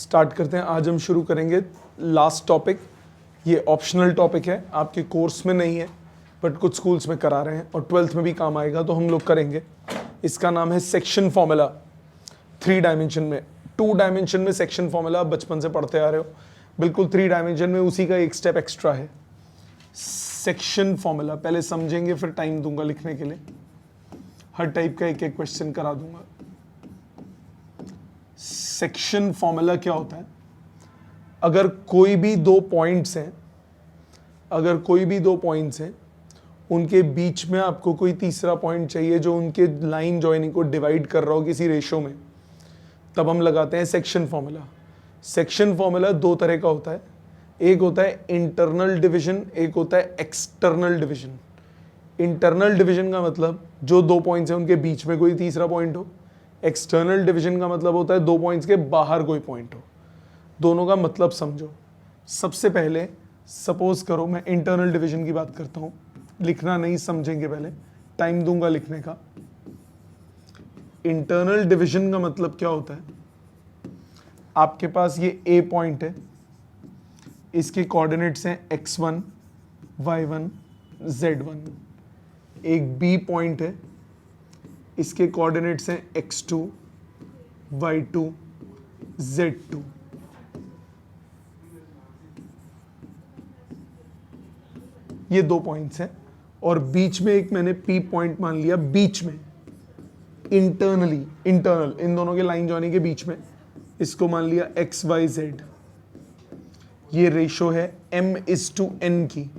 Start करते हैं। आज हम शुरू करेंगे लास्ट टॉपिक। ये ऑप्शनल टॉपिक है, आपके कोर्स में नहीं है बट कुछ स्कूल्स में करा रहे हैं और 12th में भी काम आएगा तो हम लोग करेंगे। इसका नाम है सेक्शन फॉर्मूला। 3 डायमेंशन में, 2 डायमेंशन में सेक्शन फॉर्मूला आप बचपन से पढ़ते आ रहे हो, बिल्कुल 3 डायमेंशन में उसी का एक स्टेप एक्स्ट्रा है। सेक्शन फॉर्मूला पहले समझेंगे, फिर टाइम दूंगा लिखने के लिए। हर टाइप का एक एक क्वेश्चन करा दूंगा। सेक्शन फॉर्मूला क्या होता है? अगर कोई भी 2 पॉइंट्स हैं, उनके बीच में आपको कोई तीसरा पॉइंट चाहिए जो उनके लाइन जॉइनिंग को डिवाइड कर रहा हो किसी रेशो में, तब हम लगाते हैं सेक्शन फॉर्मूला। सेक्शन फॉर्मूला 2 तरह का होता है, एक होता है इंटरनल डिवीजन, एक होता है एक्सटर्नल डिवीजन। इंटरनल डिवीजन का मतलब जो 2 पॉइंट्स हैं उनके बीच में कोई तीसरा पॉइंट हो। एक्सटर्नल डिवीजन का मतलब होता है 2 पॉइंट्स के बाहर कोई पॉइंट हो। दोनों का मतलब समझो। सबसे पहले सपोज करो मैं इंटरनल डिवीजन की बात करता हूं, लिखना नहीं, समझेंगे पहले, टाइम दूंगा लिखने का। इंटरनल डिवीजन का मतलब क्या होता है? आपके पास ये ए पॉइंट है, इसके कोऑर्डिनेट्स हैं x1, y1, z1। एक बी पॉइंट है, इसके कोऑर्डिनेट्स हैं x2, y2, z2। ये 2 पॉइंट्स हैं और बीच में एक मैंने P पॉइंट मान लिया, बीच में इंटरनल इन दोनों के लाइन जॉइनिंग के बीच में, इसको मान लिया x, y, z। ये रेशो है m/n की,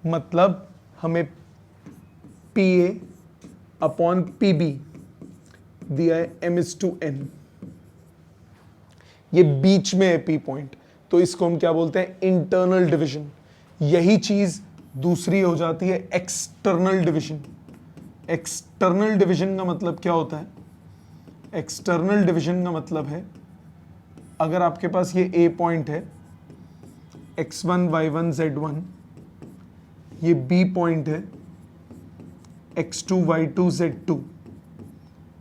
मतलब हमें PA अपॉन PB दिया है m/n। ये बीच में है P पॉइंट, तो इसको हम क्या बोलते हैं? Internal division. यही चीज दूसरी हो जाती है एक्सटर्नल डिवीजन। एक्सटर्नल डिवीजन का मतलब क्या होता है? एक्सटर्नल डिवीजन का मतलब है अगर आपके पास ये A पॉइंट है x1, y1, z1, ये B पॉइंट है x2, y2, z2,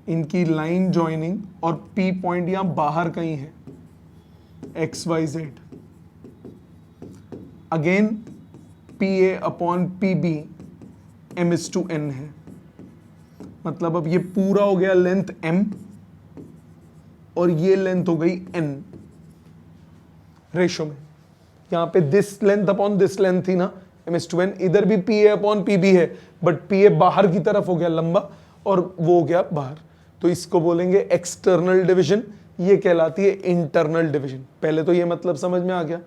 इनकी लाइन जॉइनिंग और P पॉइंट यहां बाहर कहीं है x, y, z। Again PA upon PB m/n है, मतलब अब ये पूरा हो गया लेंथ m और ये लेंथ हो गई n रेशो में। यहां पे this length upon this length थी ना m/n, इधर भी PA अपॉन PB है बट PA बाहर की तरफ हो गया लंबा और वो हो गया बाहर, तो इसको बोलेंगे एक्सटर्नल डिवीजन। ये कहलाती है इंटरनल डिवीजन। पहले तो ये मतलब समझ में आ गया।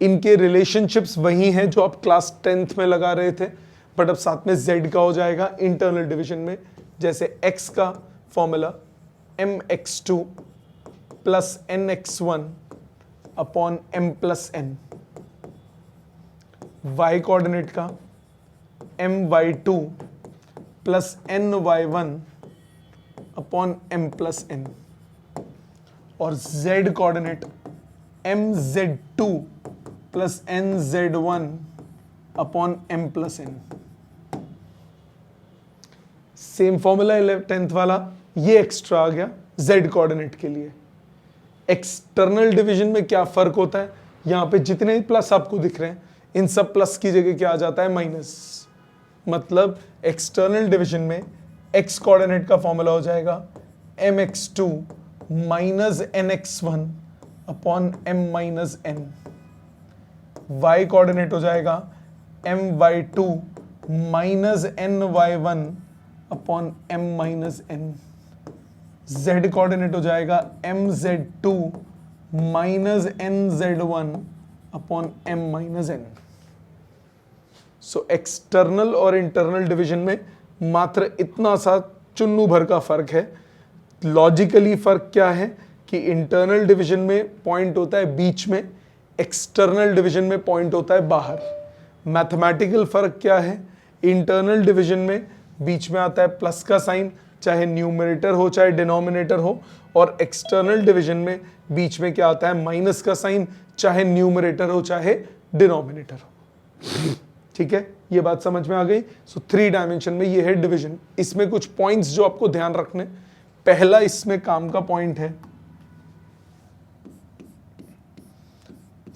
इनके रिलेशनशिप्स वही हैं जो आप क्लास 10th में लगा रहे थे, बट अब साथ में z का हो जाएगा इंटरनल डिवीजन में। जैसे x का formula mx2 plus nx1 upon m+n, y coordinate का my2 plus ny1 upon m+n, और z coordinate mz2 plus nz1 upon m+n। Same formula 10th वाला, ये एक्स्ट्रा आ गया z कोऑर्डिनेट के लिए। एक्सटर्नल डिवीजन में क्या फर्क होता है? यहां पे जितने प्लस आपको दिख रहे हैं इन सब प्लस की जगह क्या आ जाता है? माइनस। मतलब एक्सटर्नल डिवीजन में x कोऑर्डिनेट का फॉर्मूला हो जाएगा mx2 minus nx1 upon m-n। y coordinate हो जाएगा my2 minus ny1 upon m-n। z coordinate हो जाएगा mz2 minus nz1 upon m-n। So external और इंटरनल डिवीजन में मात्र इतना सा चुन्नू भर का फर्क है। लॉजिकली फर्क क्या है कि इंटरनल डिवीजन में पॉइंट होता है बीच में, एक्सटर्नल डिवीजन में पॉइंट होता है बाहर। मैथमेटिकल फर्क क्या है? इंटरनल डिवीजन में बीच में आता है प्लस का साइन, चाहे न्यूमरेटर हो चाहे डिनोमिनेटर हो, और एक्सटर्नल डिवीजन में बीच में क्या आता है? माइनस का साइन, चाहे न्यूमरेटर हो चाहे डिनोमिनेटर हो। ठीक है, ये बात समझ में आ गई। सो 3 डायमेंशन में ये है डिवीजन। इसमें कुछ पॉइंट्स जो आपको ध्यान रखने, पहला इसमें काम का पॉइंट है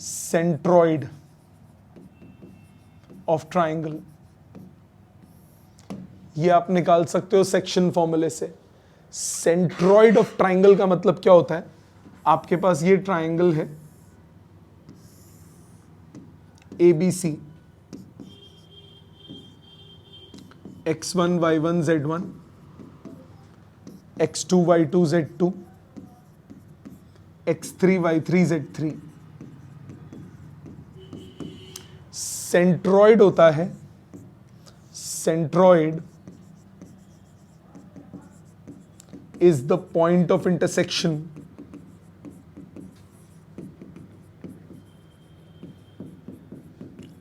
सेंट्रॉइड ऑफ ट्राइंगल, ये आप निकाल सकते हो सेक्शन फॉर्मूले से। सेंट्रॉइड ऑफ ट्राइंगल का मतलब क्या होता है, आपके पास ये ट्राइंगल है ABC, x1 y1 z1, x2 y2 z2, x3 y3 z3। Centroid होता है, centroid is the point of intersection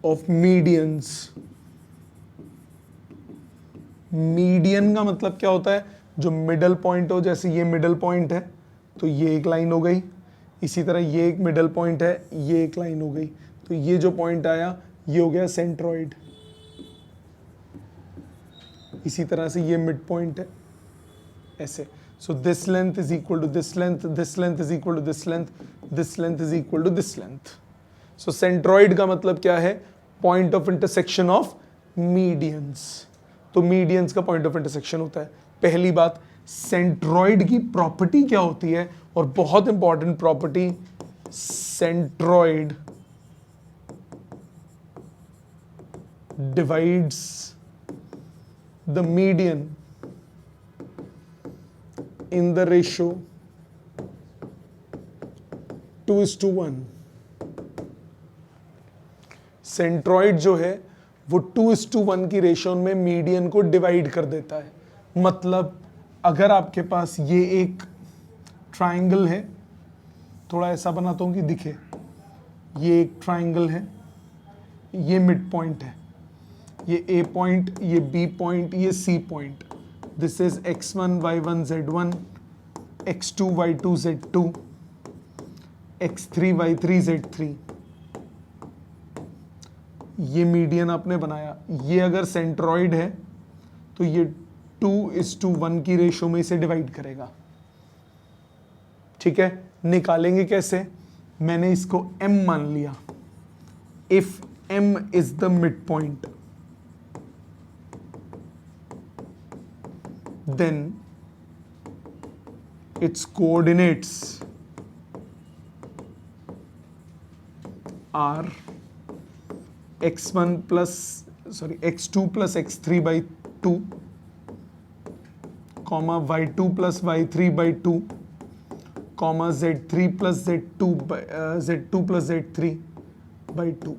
of medians। Median का मतलब क्या होता है, जो मिडल पॉइंट हो, जैसे ये मिडल पॉइंट है तो ये एक लाइन हो गई, इसी तरह ये एक मिडल पॉइंट है, ये एक लाइन हो गई, तो ये जो पॉइंट आया ये हो गया सेंट्रॉइड। इसी तरह से ये मिड पॉइंट है ऐसे। So this length is equal to this length, this length is equal to this length, this length is equal to this length. So centroid का मतलब क्या है, point of intersection of medians। तो medians का point of intersection होता है। पहली बात, centroid की प्रॉपर्टी क्या होती है, और बहुत important property, centroid divides the median in the ratio 2:1। Centroid जो है वो 2:1 की रेशियो में मीडियन को डिवाइड कर देता है। मतलब अगर आपके पास ये एक ट्राइंगल है, थोड़ा ऐसा बनाता हूं कि दिखे, ये एक ट्राइंगल है, ये मिड पॉइंट है, ये ए पॉइंट, ये बी पॉइंट, ये C point. This is x1 y1 z1, x2 y2 z2, x3 y3 z3। ये मीडियन आपने बनाया। ये अगर सेंट्रॉइड है तो ये 2:1 की रेशियो में इसे डिवाइड करेगा। ठीक है, निकालेंगे कैसे, मैंने इसको m मान लिया। If m is the mid point, then its coordinates are x2 plus x3 by 2, comma y2 plus y3 by 2, comma z3 plus z2 plus z3 by 2।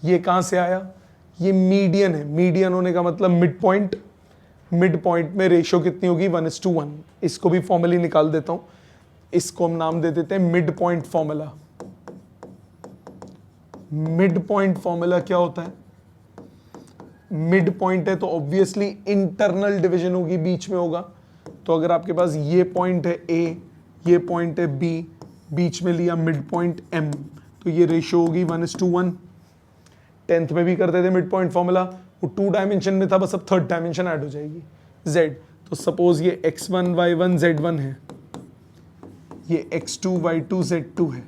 ये कहां से आया, ये मीडियन है। मीडियन होने का मतलब मिड पॉइंट, मिड पॉइंट में रेशियो कितनी होगी, 1:1। इसको भी फॉर्मली निकाल देता हूं, इसको हम नाम दे देते हैं mid point formula. Mid point formula क्या होता है, मिड पॉइंट है तो ऑब्वियसली इंटरनल डिवीजन होगी, बीच में होगा। तो अगर आपके पास ये पॉइंट है A, ये पॉइंट है B, बीच में लिया मिड पॉइंट M, तो ये रेशियो होगी 1:1। 10th में भी करते थे मिड पॉइंट फॉर्मूला, वो 2 डायमेंशन में था, बस अब 3rd डायमेंशन ऐड हो जाएगी, Z। तो सपोज ये x1 y1 z1 है, ये x2 y2 z2 है,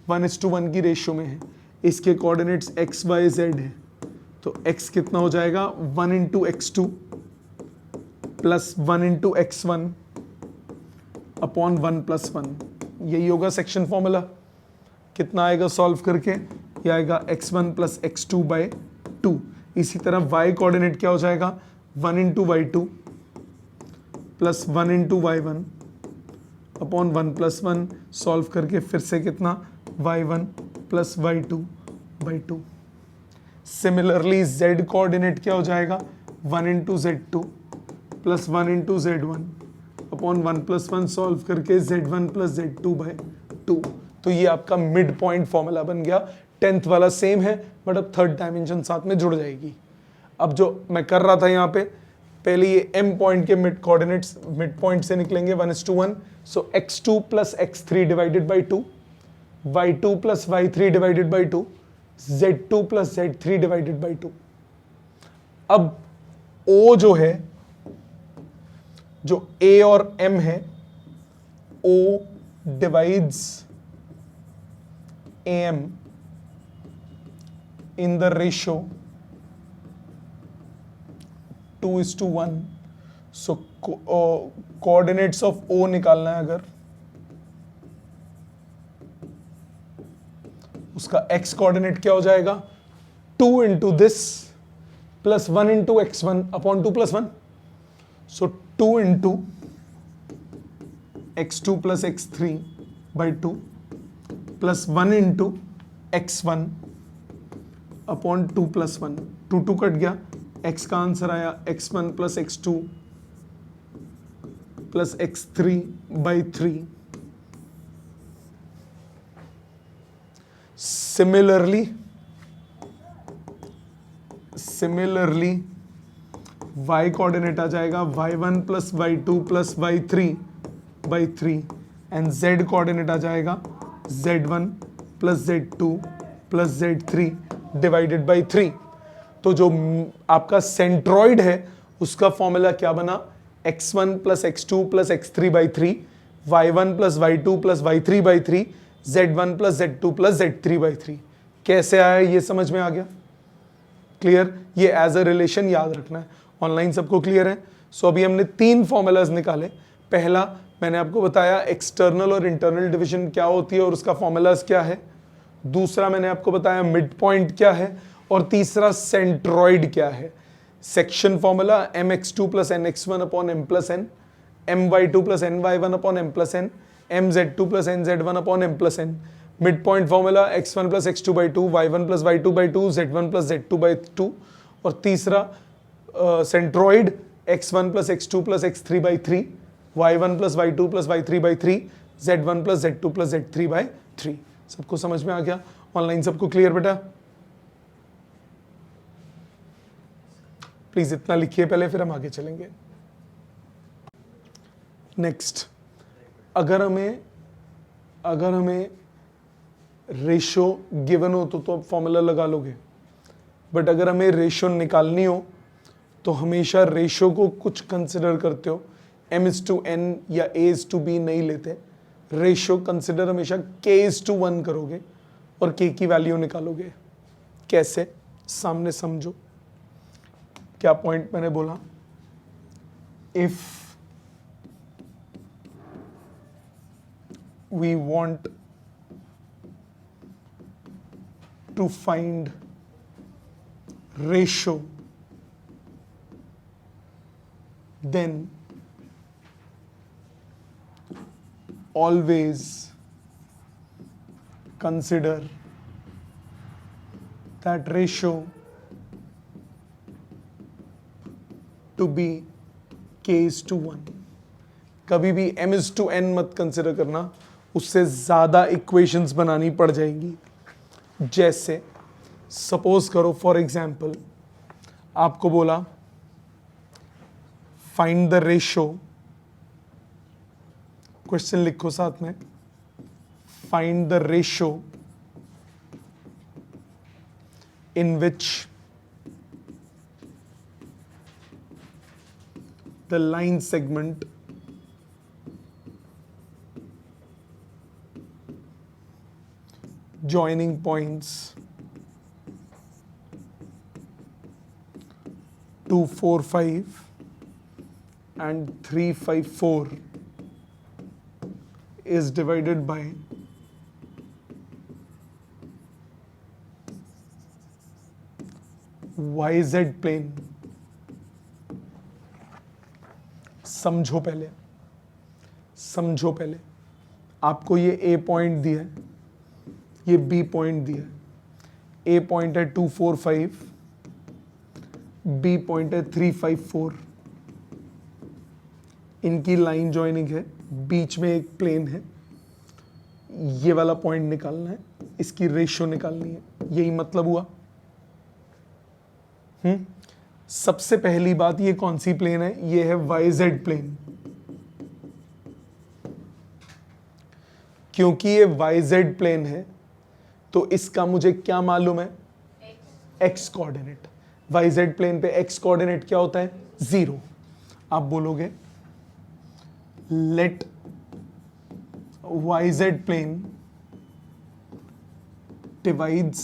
1:1 की रेशियो में है। इसके कोऑर्डिनेट्स x y z है, तो x कितना हो जाएगा, 1 into x2 plus 1 into x1 upon 1 plus 1। यही होगा सेक्शन फॉर्मूला। कितना आएगा सॉल्व करके, ये आएगा x1 plus x2 by 2। इसी तरह y कोऑर्डिनेट क्या हो जाएगा, 1 into y2 plus 1 into y1 upon 1 plus 1। Solve करके फिर से कितना, y1 plus y2 by 2। Similarly z coordinate क्या हो जाएगा, 1 into z2 plus 1 into z1 upon 1 plus 1। Solve करके z1 प्लस z2 by 2। तो ये आपका मिड पॉइंट फॉर्मूला बन गया। 10th वाला सेम है, बट अब 3rd डायमेंशन साथ में जुड़ जाएगी। अब जो मैं कर रहा था यहाँ पे, पहले ये m पॉइंट के मिड कोऑर्डिनेट्स मिड पॉइंट से निकलेंगे 1:1। सो x2 plus x3 divided by 2, y2 plus y3 divided by 2, z2 plus z3 divided by 2। अब o जो है, जो a और m है, o divides AM in the ratio 2:1. So coordinates of O निकालना है अगर, उसका x कोऑर्डिनेट क्या हो जाएगा, 2 into this plus 1 into x1 upon 2 plus 1. So 2 into x2 plus x3 by 2 plus 1 into x1 upon 2 plus 1. 2 cut गया, x का answer आया x1 plus x2 plus x3 by 3. Similarly y coordinate आ जाएगा y1 plus y2 plus y3 by 3 and z coordinate आ जाएगा z1 plus z2 plus z3 divided by 3. तो जो आपका सेंट्रॉइड है उसका फॉर्मूला क्या बना, x1 plus x2 plus x3 by 3, y1 plus y2 plus y3 by 3, z1 plus z2 plus z3 by 3. कैसे आया ये समझ में आ गया, क्लियर. ये एज अ रिलेशन याद रखना है, ऑनलाइन सबको क्लियर है. सो अभी हमने 3 फॉर्मूलाज निकाले. पहला मैंने आपको बताया एक्सटर्नल और इंटरनल डिवीजन क्या होती है और उसका फॉर्मूलाज क्या है. दूसरा मैंने आपको बताया मिड पॉइंट क्या है, और तीसरा सेंट्रॉइड क्या है. Section formula mx2 plus nx1 upon m plus n, my2 plus ny1 upon m plus n, mz2 plus nz1 upon m plus n. Mid point formula x1 plus x2 by 2, y1 plus y2 by 2, z1 plus z2 by 2, और तीसरा centroid x1 plus x2 plus x3 by 3, y1 plus y2 plus y3 by 3, z1 plus z2 plus z3 by 3. सबको समझ में आ गया, online सबको clear बेटा. Please इतना लिखिए पहले, फिर हम आगे चलेंगे. नेक्स्ट, अगर हमें रेशो गिवन हो तो आप फॉर्मूला लगा लोगे, बट अगर हमें रेशो निकालनी हो तो हमेशा रेशो को कुछ कंसिडर करते हो. m/n या a/b नहीं लेते, रेशो कंसिडर हमेशा k/1 करोगे और k की वैल्यू निकालोगे. कैसे, सामने समझो क्या पॉइंट मैंने बोला. If we want to find ratio, then always consider that ratio to be k/1. कभी भी m/n मत कंसिडर करना, उससे ज्यादा इक्वेशंस बनानी पड़ जाएंगी. जैसे सपोज करो फॉर एग्जाम्पल आपको बोला फाइंड द रेशो, क्वेश्चन लिखो साथ में, find the ratio in which the line segment joining points 2, 4, 5 and 3, 5, 4 is divided by YZ plane. समझो पहले, आपको ये A पॉइंट दिया है, ये B पॉइंट दिया है. A पॉइंट है 2, 4, 5, B पॉइंट है 3, 5, 4. इनकी लाइन जॉइनिंग है, बीच में एक प्लेन है, ये वाला पॉइंट निकालना है, इसकी रेशियो निकालनी है. यही मतलब हुआ. सबसे पहली बात, ये कौन सी प्लेन है, ये है YZ प्लेन. क्योंकि ये YZ प्लेन है तो इसका मुझे क्या मालूम है, x कोऑर्डिनेट. YZ प्लेन पे x कोऑर्डिनेट क्या होता है, 0. आप बोलोगे let YZ plane divides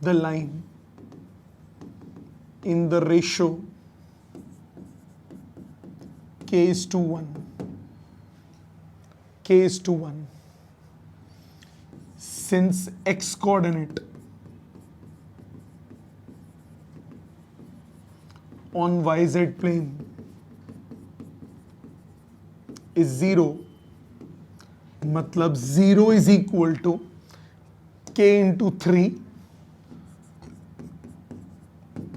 the line in the ratio k is to 1. K is to 1. Since x coordinate on YZ plane is 0, मतलब 0 is equal to k into 3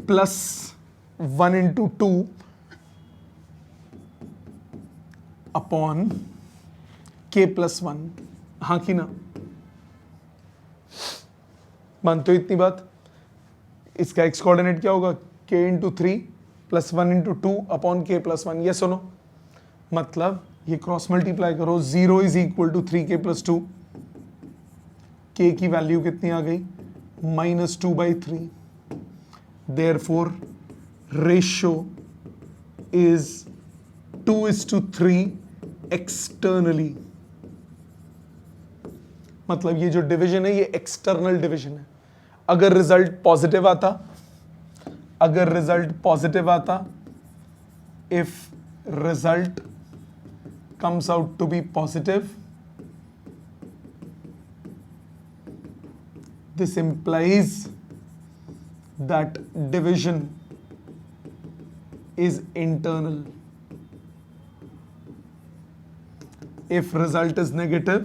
plus 1 into 2 upon k plus 1. हाँ कि ना? मानते हो इतनी बात? इसका x coordinate क्या होगा? k into 3 plus 1 into 2 upon k plus 1. yes or no? मतलब ये क्रॉस मल्टीप्लाई करो, 0 is equal to 3k plus 2. k की वैल्यू कितनी आ गई? -2/3. Therefore, ratio is 2:3 externally. मतलब ये जो डिवीजन है ये एक्सटर्नल डिवीजन है. अगर रिजल्ट पॉजिटिव आता, if result comes out to be positive, this implies that division is internal. If result is negative,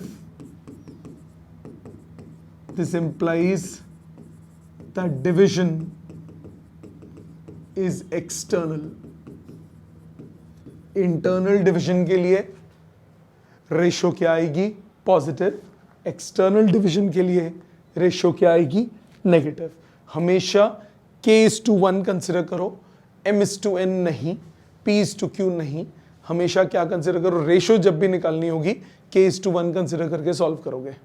this implies that division is external. Internal division के लिए रेशो क्या आएगी? Positive. External division के लिए ratio क्या आएगी? Negative. हमेशा k is to 1 consider करो, m is to n नहीं, p is to q नहीं. हमेशा क्या कंसिडर करो? रेशो जब भी निकालनी होगी k is to 1 कंसिडर करके सॉल्व करोगे.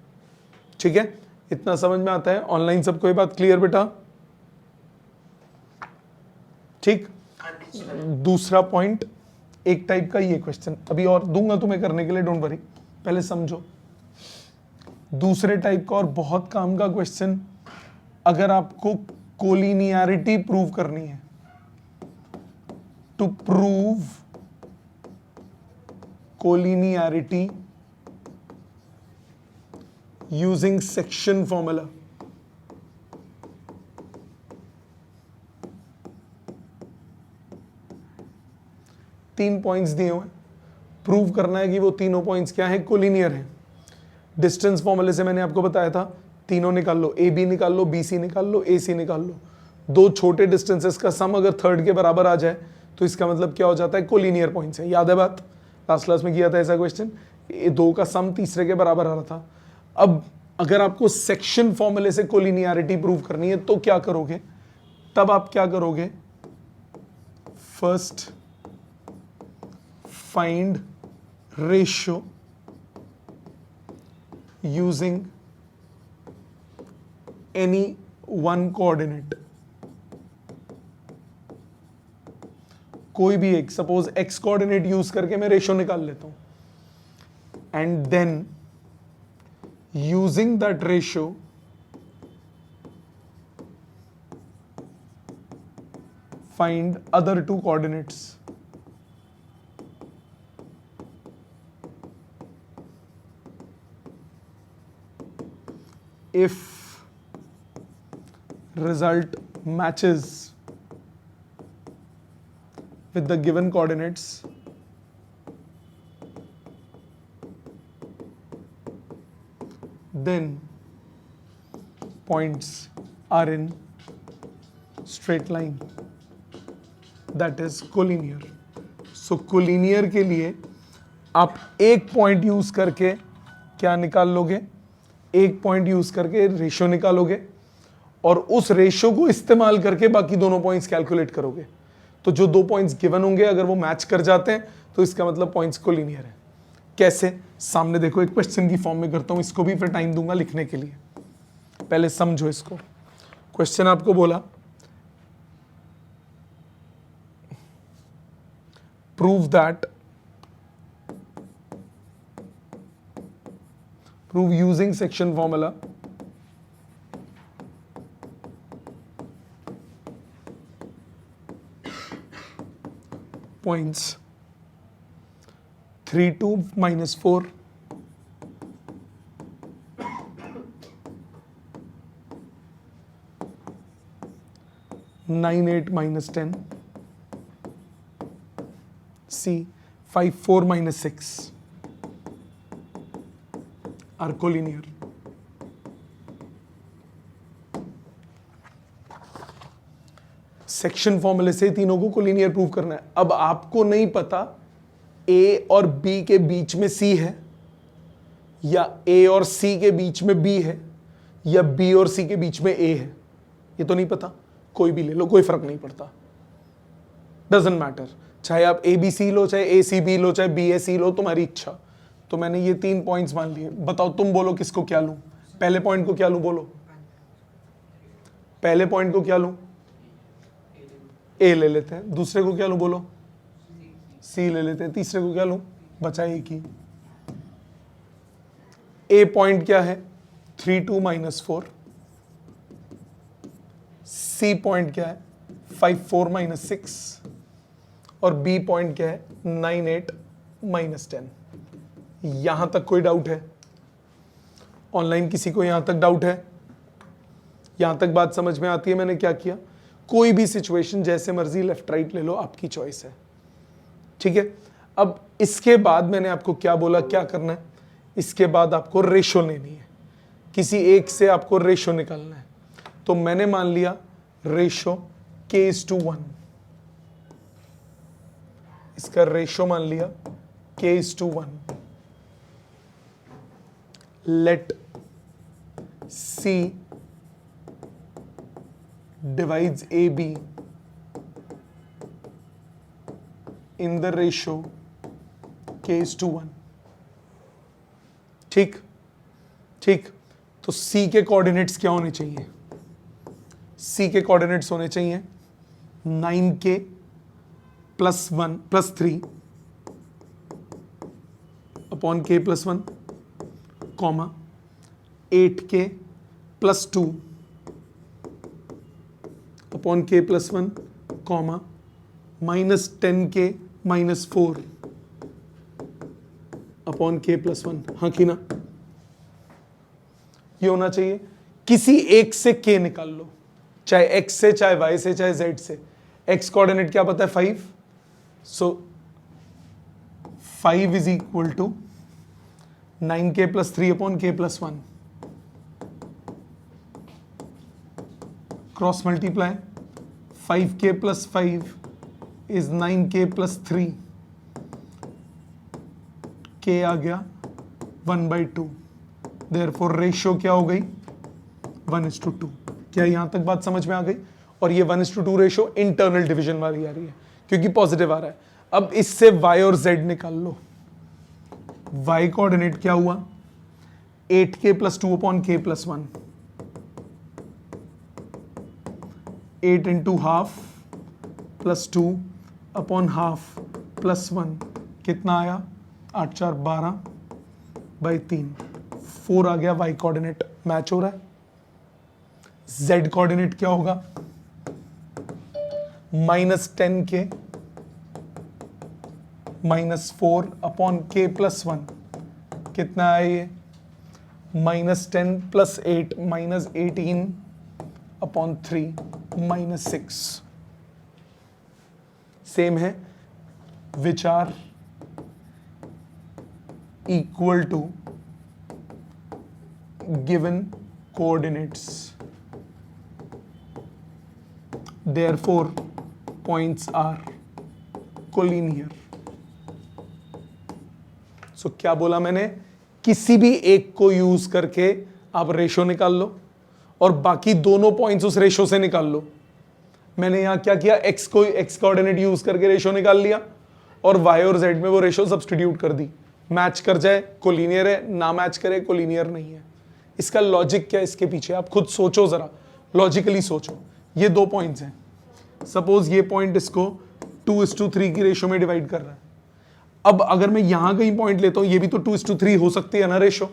ठीक है, इतना समझ में आता है? ऑनलाइन सबको ये बात क्लियर बेटा? ठीक. दूसरा पॉइंट, एक टाइप का ये क्वेश्चन अभी और दूंगा तुम्हें करने के लिए, डोंट वरी, पहले समझो. दूसरे टाइप का और बहुत काम का क्वेश्चन, अगर आपको कोलिनियरिटी प्रूव करनी है, to prove collinearity using section formula. तीन पॉइंट्स दिए हुए, प्रूव करना है कि वो तीनों पॉइंट्स क्या है? कोलिनियर है. डिस्टेंस फॉर्मूले से मैंने आपको बताया था, तीनों निकाल लो, ए बी निकाल लो, बी सी निकाल लो, ए सी निकाल लो. दो छोटे डिस्टेंसेस का सम अगर थर्ड के बराबर आ जाए तो इसका मतलब क्या हो जाता है? कोलिनियर पॉइंट्स है. याद है बात? लास्ट क्लास में किया था ऐसा क्वेश्चन, दो का सम तीसरे के बराबर आ रहा था. अब अगर आपको सेक्शन फॉर्मूले से कोलिनियरिटी प्रूव करनी है तो क्या करोगे? तब आप क्या करोगे? First find ratio using any one coordinate. कोई भी एक, सपोज x कोऑर्डिनेट यूज करके मैं रेशियो निकाल लेता हूं, and then using that ratio find other two coordinates. If result matches with the given coordinates, then points are in straight line, that is collinear. So collinear के लिए आप एक point use करके क्या निकाल लोगे? एक पॉइंट यूज करके रेशियो निकालोगे और उस रेशियो को इस्तेमाल करके बाकी दोनों पॉइंट्स कैलकुलेट करोगे. तो जो दो पॉइंट्स गिवन होंगे अगर वो मैच कर जाते हैं तो इसका मतलब पॉइंट्स कोलिनियर है. कैसे? सामने देखो, एक क्वेश्चन की फॉर्म में करता हूं, इसको भी फिर टाइम दूंगा लिखने के लिए, पहले समझो इसको. क्वेश्चन आपको बोला prove that, prove using section formula points 3 2 -4 9 8 -10 C 5 4 -6 are collinear. Section फॉर्मूले से तीनों को कोलिनियर प्रूव करना है. अब आपको नहीं पता A और B के बीच में C है या A और C के बीच में B है या B और C के बीच में A है, ये तो नहीं पता. कोई भी ले लो, कोई फर्क नहीं पड़ता, डजंट मैटर. चाहे आप ABC लो, चाहे ACB लो, चाहे BAC लो, तुम्हारी इच्छा. तो मैंने ये 3 पॉइंट्स मान लिए. बताओ तुम बोलो किसको क्या लूं. पहले पॉइंट को क्या लूं बोलो. पहले पॉइंट को क्या लूं. A ले लेते हैं. दूसरे को क्या लूं बोलो. C ले लेते हैं. तीसरे को क्या लूं. बचा एक ही. A पॉइंट क्या है 3 2 -4. C पॉइंट क्या है 5 4 -6 और B पॉइंट क्या है 9 8 -10. यहां तक कोई डाउट है. ऑनलाइन किसी को यहां तक डाउट है. यहां तक बात समझ में आती है मैंने क्या किया. कोई भी सिचुएशन जैसे मर्जी लेफ्ट राइट ले लो, आपकी चॉइस है. ठीक है. अब इसके बाद मैंने आपको क्या बोला क्या करना है. इसके बाद आपको रेशो लेनी है. किसी एक से आपको रेशो निकालना है. तो मैंने मान लिया रेशो k:1. इसका रेशो मान लिया k:1. Let C divides AB in the ratio k:1. ठीक. तो C के कोऑर्डिनेट्स क्या होने चाहिए. C के कोऑर्डिनेट्स होने चाहिए 9k +1 +3 upon k +1 comma 8k +2 upon k +1 comma -10k -4 upon k +1. हाँ कि ना. ये होना चाहिए. किसी एक से k निकाल लो, चाहे x से, चाहे y से, चाहे z से. x कोऑर्डिनेट क्या पता है 5. So 5 is equal to 9k +3 upon k +1. Cross multiply 5k + 5 is 9k +3. k आ गया 1/2. देयरफॉर रेशियो क्या हो गई 1:2. क्या यहां तक बात समझ में आ गई. और ये 1:2 रेशियो इंटरनल डिवीजन वाली आ रही है क्योंकि पॉजिटिव आ रहा है. अब इससे y और z निकाल लो. y कोऑर्डिनेट क्या हुआ 8k +2 अपॉन k +1. 8 × ½ +2 अपॉन ½ +1 कितना आया 8 4 12/3. 4 आ गया. y कोऑर्डिनेट मैच हो रहा है. z कोऑर्डिनेट क्या होगा -10k -4 अपॉन k +1 कितना है ये -10 + 8 -18 अपॉन 3 -6. सेम है. Which are equal to given coordinates. Therefore, points are collinear. So क्या बोला मैंने. किसी भी एक को यूज करके आप रेशो निकाल लो और बाकी दोनों पॉइंट्स उस रेशो से निकाल लो. मैंने यहां क्या किया x को x कोऑर्डिनेट यूज करके रेशो निकाल लिया और y और z में वो रेशो सब्स्टिट्यूट कर दी. मैच कर जाए कोलिनियर है, ना मैच करे कोलिनियर नहीं है. इसका लॉजिक क्या है इसके पीछे आप खुद सोचो, जरा लॉजिकली सोचो. ये 2 पॉइंट्स हैं. सपोज ये पॉइंट इसको 2:3 की रेशो में डिवाइड कर रहा है. अब अगर मैं यहां कहीं पॉइंट लेता हूं, ये भी तो 2:3 हो सकती है ना रेशो.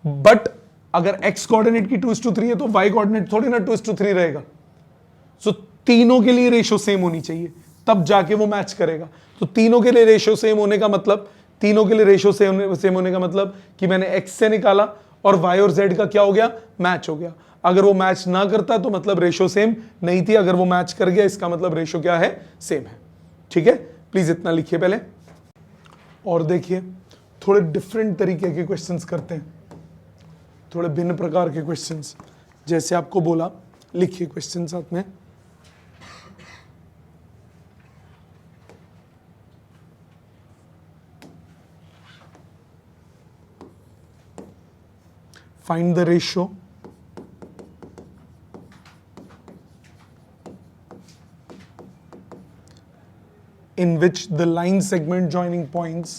बट अगर x कोऑर्डिनेट की 2:3 है तो y कोऑर्डिनेट थोड़ी ना 2:3 रहेगा. सो तीनों के लिए रेशो सेम होनी चाहिए, तब जाके वो मैच करेगा। तो तीनों के लिए रेशियो सेम होने का मतलब, तीनों के लिए रेशियो सेम होने का मतलब कि मैंने x से निकाला और y और z का क्या हो गया, मैच हो गया। अगर वो मैच ना करता तो मतलब रेशियो सेम नहीं थी, अगर वो मैच कर गया इसका मतलब रेशियो क्या है, सेम है। ठीक है, प्लीज इतना लिखिए पहले। और देखिए थोड़े डिफरेंट तरीके के क्वेश्चंस करते हैं, थोड़े भिन्न प्रकार के क्वेश्चंस। जैसे आपको बोला, लिखिए क्वेश्चन साथ में। Find the ratio in which the line segment joining points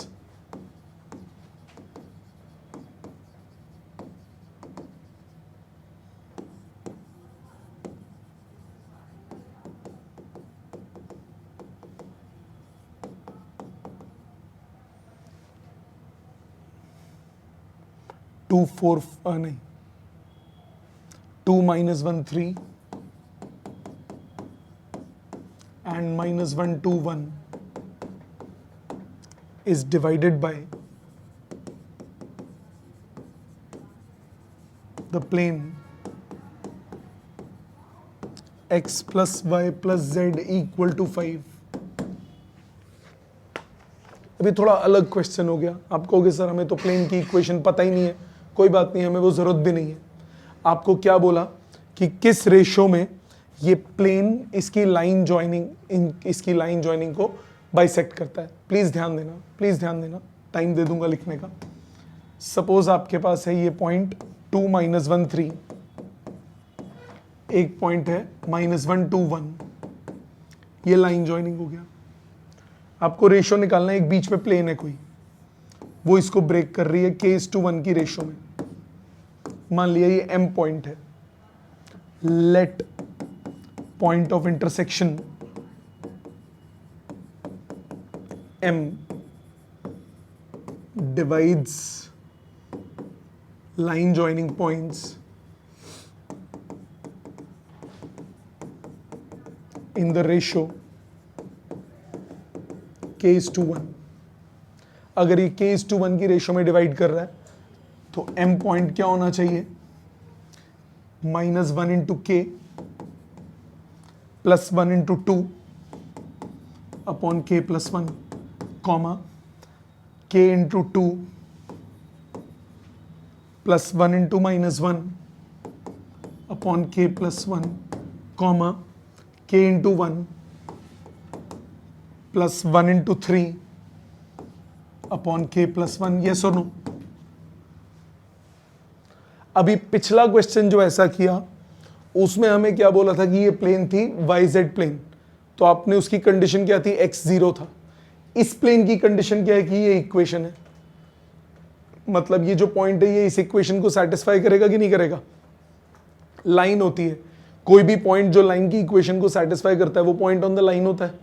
two four नहीं 2 minus 1 3 and minus 1 2 1 is divided by the plane x plus y plus z equal to 5। अभी थोड़ा अलग क्वेश्चन हो गया। आप कहोगे सर हमें तो प्लेन की इक्वेशन पता ही नहीं है। कोई बात नहीं, हमें वो जरूरत भी नहीं है। आपको क्या बोला कि किस रेशो में ये प्लेन इसकी लाइन ज्वाइनिंग को बाइसेक्ट करता है। प्लीज ध्यान देना, टाइम दे दूंगा लिखने का। सपोज आपके पास है ये पॉइंट 2 minus 1 3, एक पॉइंट है -1 2 1, ये लाइन ज्वाइनिंग हो गया। आपको रेशो निकालना है, एक बीच में प्लेन है कोई, वो इसको ब्रेक कर रही है k:1 की रेशो में। मान लिया ये m पॉइंट है। Let point of intersection m divides line joining points in the ratio k:1। अगर ये k:1 की रेशो में डिवाइड कर रहा है तो m पॉइंट क्या होना चाहिए, -1 into k +1 into 2 upon k +1, comma k into 2 +1 into -1 upon k +1, comma k into 1 +1 into 3 upon k +1। Yes और नो? अभी पिछला क्वेश्चन जो ऐसा किया उसमें हमें क्या बोला था कि ये प्लेन थी YZ प्लेन, तो आपने उसकी कंडीशन क्या थी, x0 था। इस प्लेन की कंडीशन क्या है कि ये इक्वेशन है, मतलब ये जो पॉइंट है ये इस इक्वेशन को सेटिस्फाई करेगा कि नहीं करेगा। लाइन होती है, कोई भी पॉइंट जो लाइन की इक्वेशन को सेटिस्फाई करता है वो पॉइंट ऑन द लाइन होता है।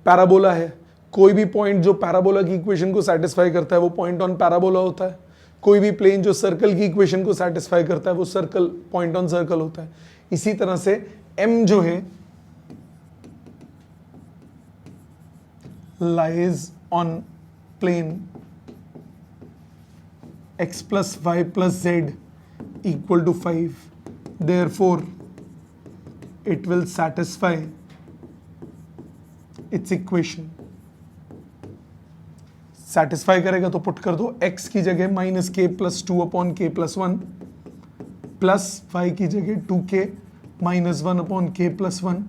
पैराबोला है, कोई भी पॉइंट जो पैराबोला की इक्वेशन को सेटिस्फाई करता है वो पॉइंट ऑन पैराबोला होता है। कोई भी प्लेन जो सर्कल की इक्वेशन को सेटिस्फाई करता है वो सर्कल, पॉइंट ऑन सर्कल होता है। इसी तरह से m जो है lies on plane x plus y plus z equal to 5, therefore it will satisfy its equation। Satisfy करेगा तो पुट कर दो, x की जगह -k+2 upon k +1 plus y की जगह 2k -1 अपॉन k +1,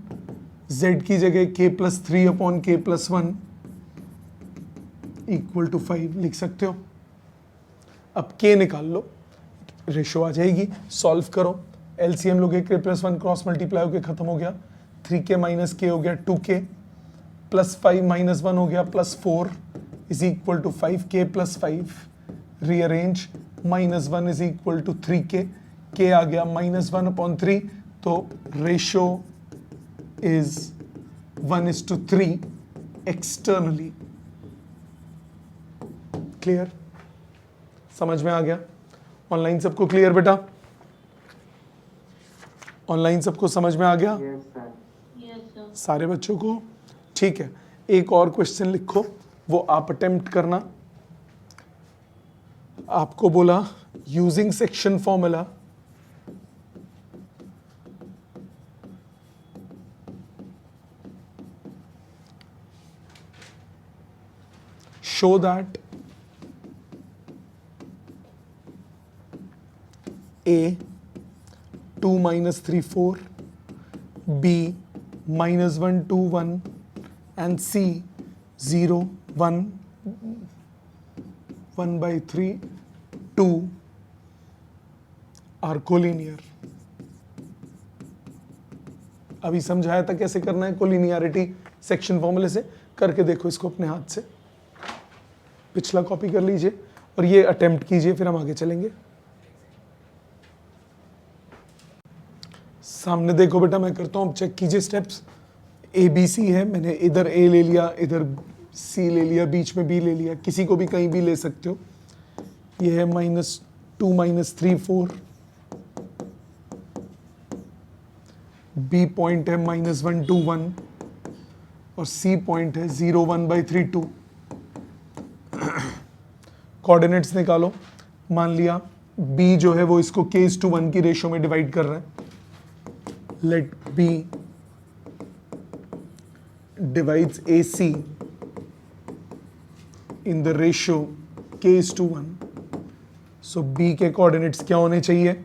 z की जगह k +3 upon k +1 equal to 5 लिख सकते हो। अब k निकाल लो, रेशो आ जाएगी। सॉल्व करो, एलसीएम लोगे k +1 क्रॉस मल्टीप्लाई होके खत्म हो गया। 3k - k हो गया 2k, +5 - 1 हो गया +4 is equal to 5k plus 5, rearrange, -1 is equal to 3k, k आ गया -1 upon 3, तो ratio is 1:3 externally। क्लियर, समझ में आ गया? ऑनलाइन सबको क्लियर बेटा? ऑनलाइन सबको समझ में आ गया? Yes, sir. सारे बच्चों को? ठीक है, एक और क्वेश्चन लिखो, वो आप अटेम्प्ट करना। आपको बोला using section formula show that A 2 minus 3 4, B minus 1 2 1 and C 0 1 1 by 3 2 are collinear। अभी समझाया था कैसे करना है कोलिनियरिटी सेक्शन फॉर्मूले से, करके देखो इसको अपने हाथ से, पिछला कॉपी कर लीजिए और ये अटेम्प्ट कीजिए, फिर हम आगे चलेंगे। सामने देखो बेटा, मैं करता हूँ, अब चेक कीजिए स्टेप्स। ए बी सी है, मैंने इधर ए ले लिया, इधर सी ले लिया, बीच में बी ले लिया, किसी को भी कहीं भी ले सकते हो। ये है -2 - 3 4, बी पॉइंट है -1 2 1 और सी पॉइंट है 0 1 by 3 2। कोऑर्डिनेट्स निकालो। मान लिया b जो है वो इसको k:1 की रेशियो में डिवाइड कर रहा है। Let b divides AC in the ratio k:1। सो b के कोऑर्डिनेट्स क्या होने चाहिए?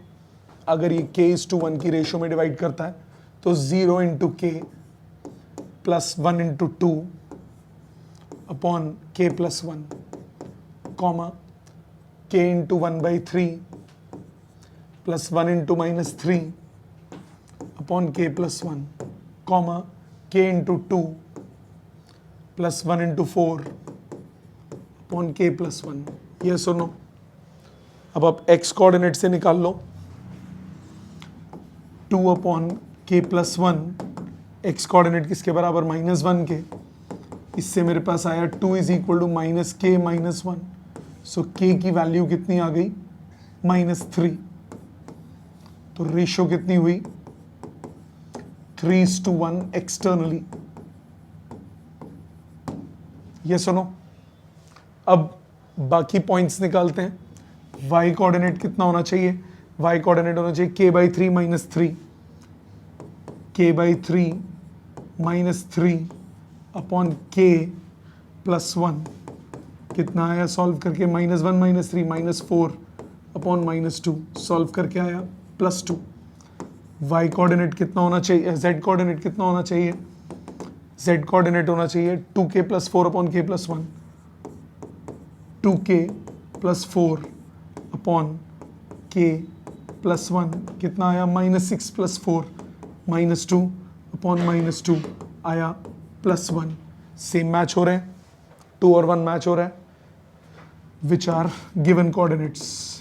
अगर ये k:1 की रेशियो में डिवाइड करता है तो 0 × k plus 1 × 2 upon k plus 1, comma k × 1 by 3 plus 1 × -3 upon k plus 1, comma k × 2 plus 1 × 4 upon k plus 1। ये सुनो, अब आप x कोऑर्डिनेट से निकाल लो। 2 upon k plus 1, x coordinate किसके बराबर? -1 के। इससे मेरे पास आया 2 = -k - 1। सो k की वैल्यू कितनी आ गई? -3। तो रेशियो कितनी हुई? 3:1 एक्सटर्नली। ये सुनो, अब बाकी पॉइंट्स निकालते हैं। y कोऑर्डिनेट कितना होना चाहिए? y कोऑर्डिनेट होना चाहिए k/3 - 3, k/3 - 3 upon k plus 1। कितना आया सॉल्व करके? -1 - 3 -4 अपॉन -2। सॉल्व करके आया +2। y कोऑर्डिनेट कितना होना चाहिए? z कोऑर्डिनेट कितना होना चाहिए? z कोऑर्डिनेट होना चाहिए 2k + 4 upon k plus 1। 2k + 4 upon k plus 1 कितना आया? -6 + 4 -2 अपॉन -2 आया +1। सेम मैच हो रहे हैं, 2 और 1 मैच हो रहा है, which are given coordinates.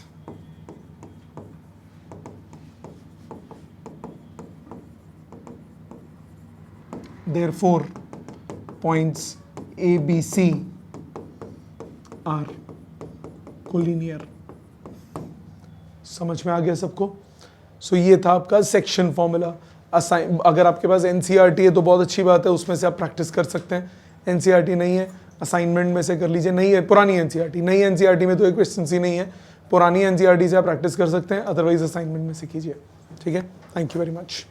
Therefore, points A, B, C are collinear। समझ में आ गया सबको? सो ये था आपका सेक्शन फॉर्मूला। अगर आपके पास NCERT है तो बहुत अच्छी बात है, उसमें से आप प्रैक्टिस कर सकते हैं। NCERT नहीं है, असाइनमेंट में से कर लीजिए। नहीं है पुरानी NCERT, नई NCERT में तो एक क्वेश्चन ही नहीं है। पुरानी NCERT से आप प्रैक्टिस कर सकते हैं, अदरवाइज असाइनमेंट में से कीजिए। ठीक है, थैंक यू वेरी मच।